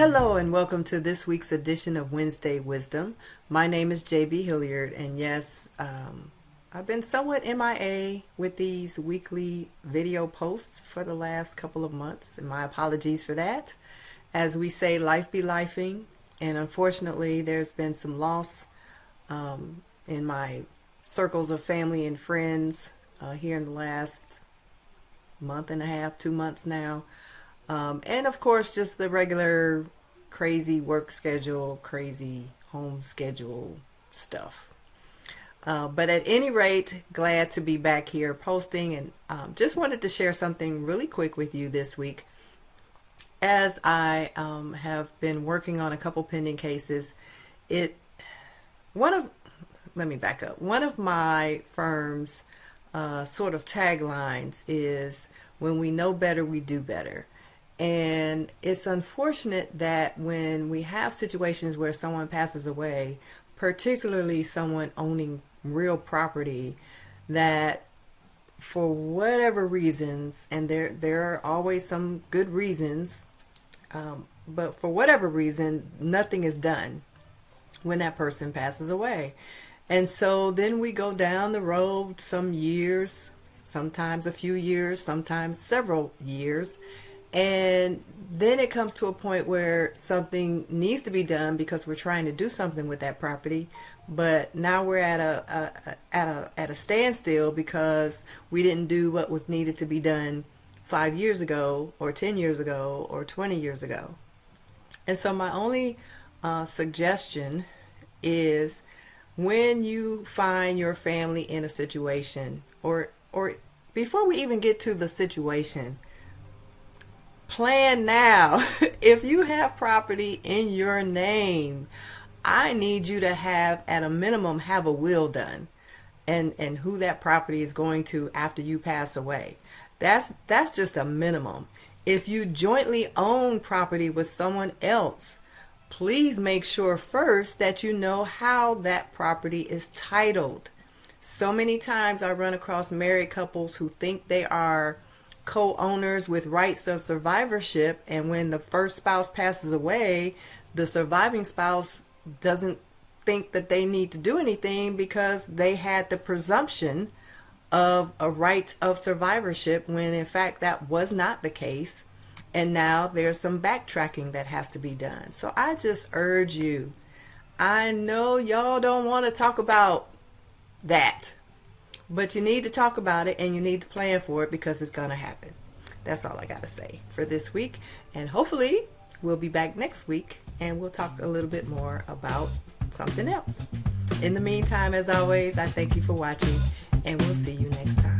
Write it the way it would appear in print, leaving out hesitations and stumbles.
Hello and welcome to this week's edition of Wednesday Wisdom. My name is JB Hilliard, and yes, I've been somewhat MIA with these weekly video posts for the last couple of months, and my apologies for that. As we say, life be lifing, and unfortunately there's been some loss in my circles of family and friends here in the last month and a half, 2 months now. And of course, just the regular crazy work schedule, crazy home schedule stuff. But at any rate, glad to be back here posting, and just wanted to share something really quick with you this week. As I have been working on a couple pending cases, let me back up. One of my firm's sort of taglines is, when we know better, we do better. And it's unfortunate that when we have situations where someone passes away, particularly someone owning real property, that for whatever reasons, and there are always some good reasons, but for whatever reason, nothing is done when that person passes away. And so then we go down the road some years, sometimes a few years, sometimes several years. And then it comes to a point where something needs to be done because we're trying to do something with that property, but now we're at a standstill because we didn't do what was needed to be done 5 years ago, or 10 years ago, or 20 years ago. And so my only suggestion is, when you find your family in a situation, or before we even get to the situation, plan now. If you have property in your name, I need you to have, at a minimum, have a will done, and who that property is going to after you pass away. That's just a minimum. If you jointly own property with someone else, please make sure first that you know how that property is titled. So many times I run across married couples who think they are co-owners with rights of survivorship, and when the first spouse passes away, the surviving spouse doesn't think that they need to do anything because they had the presumption of a right of survivorship, when in fact that was not the case, and now there's some backtracking that has to be done. So I just urge you, I know y'all don't want to talk about that, but you need to talk about it, and you need to plan for it, because it's going to happen. That's all I got to say for this week. And hopefully we'll be back next week, and we'll talk a little bit more about something else. In the meantime, as always, I thank you for watching, and we'll see you next time.